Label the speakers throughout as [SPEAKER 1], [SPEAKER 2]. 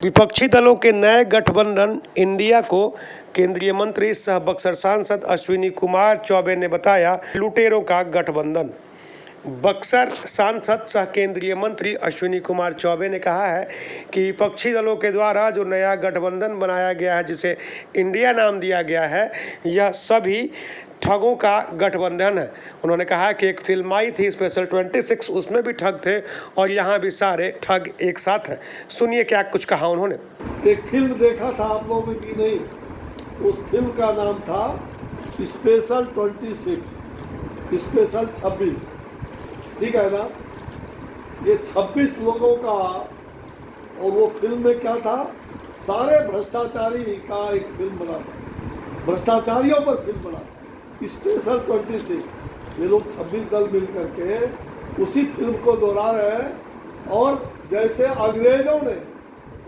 [SPEAKER 1] विपक्षी दलों के नए गठबंधन इंडिया को केंद्रीय मंत्री सह बक्सर सांसद अश्विनी कुमार चौबे ने बताया लुटेरों का गठबंधन। बक्सर सांसद सह केंद्रीय मंत्री अश्विनी कुमार चौबे ने कहा है कि विपक्षी दलों के द्वारा जो नया गठबंधन बनाया गया है, जिसे इंडिया नाम दिया गया है, यह सभी ठगों का गठबंधन है। उन्होंने कहा कि एक फिल्म आई थी स्पेशल 26, उसमें भी ठग थे और यहाँ भी सारे ठग एक साथ हैं। सुनिए क्या कुछ कहा उन्होंने।
[SPEAKER 2] एक फिल्म देखा था आप लोगों ने कि नहीं? उस फिल्म का नाम था स्पेशल 26, स्पेशल 26, ठीक है ना? ये 26 लोगों का, और वो फिल्म में क्या था, सारे भ्रष्टाचारी का एक फिल्म बना था, भ्रष्टाचारियों पर फिल्म बना था स्पेशल 26। ये लोग 26 दल मिल करके उसी फिल्म को दोहरा रहे हैं। और जैसे अंग्रेजों ने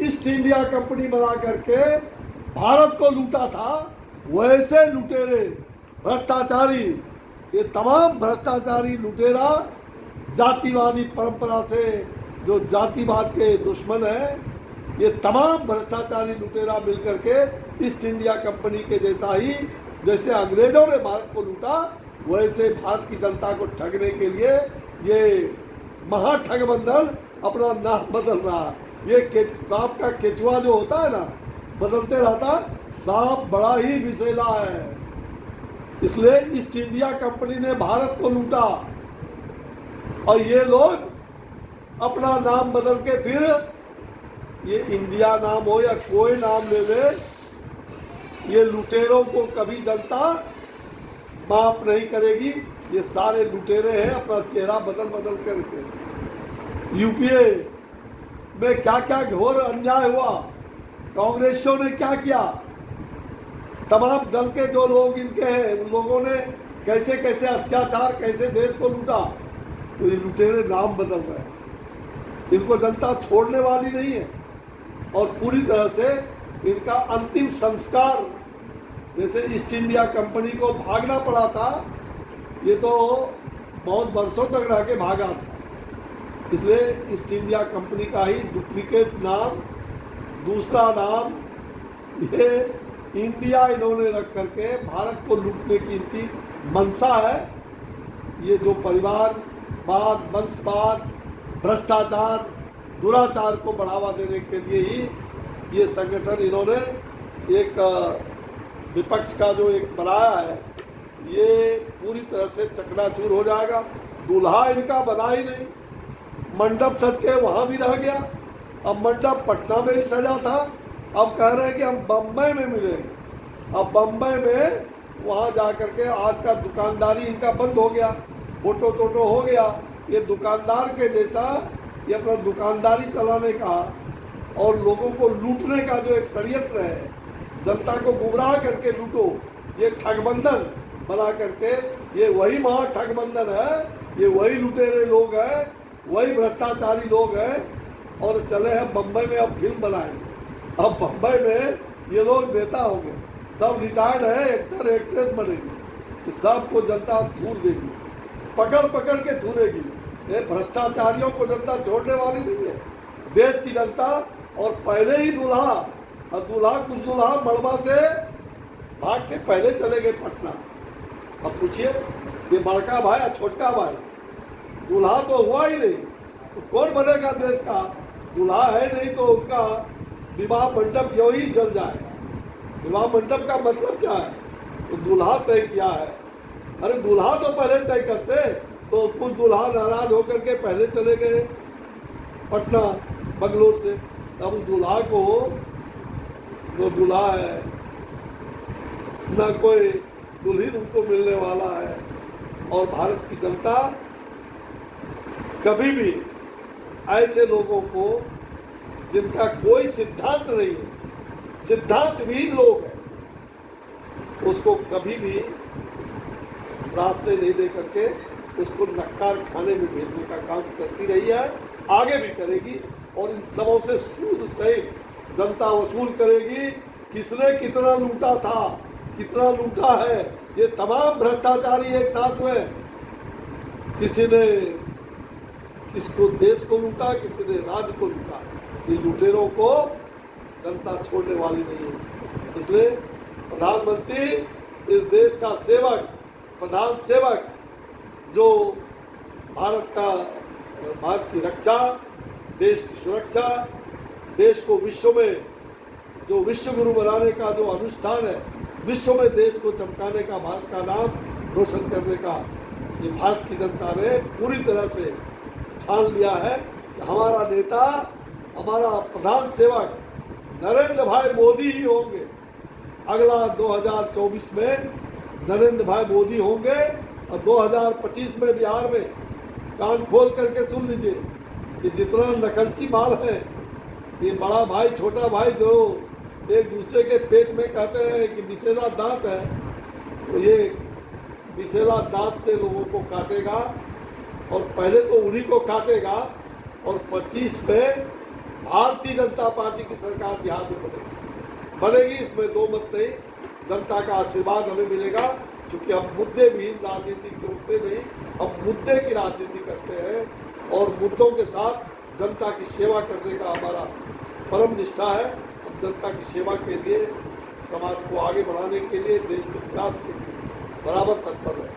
[SPEAKER 2] ईस्ट इंडिया कंपनी बना करके भारत को लूटा था, वैसे लुटेरे भ्रष्टाचारी, ये तमाम भ्रष्टाचारी लुटेरा जातिवादी परंपरा से जो जातिवाद के दुश्मन है, ये तमाम भ्रष्टाचारी लुटेरा मिलकर के ईस्ट इंडिया कंपनी के जैसा ही, जैसे अंग्रेजों ने भारत को लूटा, वैसे भारत की जनता को ठगने के लिए ये महाठगबंधन अपना नाम बदल रहा है। ये सांप का केचुआ जो होता है ना, बदलते रहता। सांप बड़ा ही विषैला है, इसलिए ईस्ट इंडिया कंपनी ने भारत को लूटा और ये लोग अपना नाम बदल के फिर ये इंडिया नाम हो या कोई नाम ले ले, ये लुटेरों को कभी जनता माफ नहीं करेगी। ये सारे लुटेरे हैं, अपना चेहरा बदल बदल करके। यूपीए में क्या क्या घोर अन्याय हुआ, कांग्रेसियों ने क्या किया, तमाम दल के जो लोग इनके हैं, उन लोगों ने कैसे कैसे अत्याचार, कैसे देश को लूटा। तो ये लुटेरे नाम बदल रहे हैं, इनको जनता छोड़ने वाली नहीं है। और पूरी तरह से इनका अंतिम संस्कार, जैसे ईस्ट इंडिया कंपनी को भागना पड़ा था, ये तो बहुत वर्षों तक रह के भागा था। इसलिए ईस्ट इंडिया कंपनी का ही डुप्लीकेट नाम, दूसरा नाम ये इंडिया इन्होंने रख करके भारत को लूटने की इनकी मंशा है। ये जो परिवारवाद, वंशवाद, भ्रष्टाचार, दुराचार को बढ़ावा देने के लिए ही ये संगठन इन्होंने एक विपक्ष का जो एक बनाया है, ये पूरी तरह से चकनाचूर हो जाएगा। दूल्हा इनका बना ही नहीं, मंडप सज के वहाँ भी रह गया। अब मंडप पटना में भी सजा था, अब कह रहे हैं कि हम बम्बई में मिलेंगे। अब बम्बई में वहाँ जा कर के आज का दुकानदारी इनका बंद हो गया, फोटो टोटो हो गया। ये दुकानदार के जैसा ये अपना दुकानदारी चलाने का और लोगों को लूटने का जो एक षड्यंत्र है, जनता को गुमराह करके लूटो, ये ठगबंधन बना करके, ये वही महाठगबंधन है, ये वही लुटेरे लोग हैं, वही भ्रष्टाचारी लोग हैं। और चले हैं बम्बई में, अब फिल्म बनाएंगे। अब बम्बई में ये लोग नेता होंगे, सब रिटायर्ड है, एक्टर एक्ट्रेस बनेंगे, सबको जनता थूर देगी, पकड़ पकड़ के थूरेगी। ये भ्रष्टाचारियों को जनता छोड़ने वाली नहीं है, देश की जनता। और पहले ही दूल्हा कुछ दूल्हा मड़वा से भाग के पहले चले गए पटना। अब पूछिए, ये बड़का भाई या छोटका भाई, दूल्हा तो हुआ ही नहीं, तो कौन बनेगा देश का? दूल्हा है नहीं तो उनका विवाह मंडप यूं ही जल जाएगा। विवाह मंडप का मतलब क्या है? तो दूल्हा तय किया है। अरे दूल्हा तो पहले तय करते, तो कुछ दूल्हा नाराज होकर के पहले चले गए पटना बंगलोर से। अब दूल्हा को, जो दूल्हा है, न कोई दुल्हन उनको मिलने वाला है। और भारत की जनता कभी भी ऐसे लोगों को, जिनका कोई सिद्धांत नहीं है, सिद्धांतहीन लोग हैं, उसको कभी भी रास्ते नहीं दे करके उसको नक्कार खाने में भेजने का काम करती रही है, आगे भी करेगी। और इन सबों से सूद सहित जनता वसूल करेगी। किसने कितना लूटा था, कितना लूटा है, ये तमाम भ्रष्टाचारी एक साथ हुए। किसी ने किसको देश को लूटा, किसी ने राज्य को लूटा। इन लुटेरों को जनता छोड़ने वाली नहीं है। इसलिए प्रधानमंत्री इस देश का सेवक, प्रधान सेवक, जो भारत की रक्षा, देश की सुरक्षा, देश को विश्व में जो विश्व गुरु बनाने का जो अनुष्ठान है, विश्व में देश को चमकाने का, भारत का नाम रोशन करने का, ये भारत की जनता ने पूरी तरह से ठान लिया है कि हमारा नेता, हमारा प्रधान सेवक नरेंद्र भाई मोदी ही होंगे। अगला 2024 में नरेंद्र भाई मोदी होंगे और 2025 में बिहार में कान खोल करके सुन लीजिए कि जितना नकलची माल है, ये बड़ा भाई छोटा भाई जो एक दूसरे के पेट में कहते हैं कि विशेला दांत है, तो ये विशेला दांत से लोगों को काटेगा और पहले तो उन्हीं को काटेगा और 25 में भारतीय जनता पार्टी की सरकार बिहार में बनेगी। इसमें दो मत नहीं, जनता का आशीर्वाद हमें मिलेगा, क्योंकि हम मुद्दे भी राजनीति करते नहीं, हम मुद्दे की राजनीति करते हैं और मुद्दों के साथ जनता की सेवा करने का हमारा परम निष्ठा है। हम जनता की सेवा के लिए, समाज को आगे बढ़ाने के लिए, देश के विकास के लिए बराबर तत्पर है।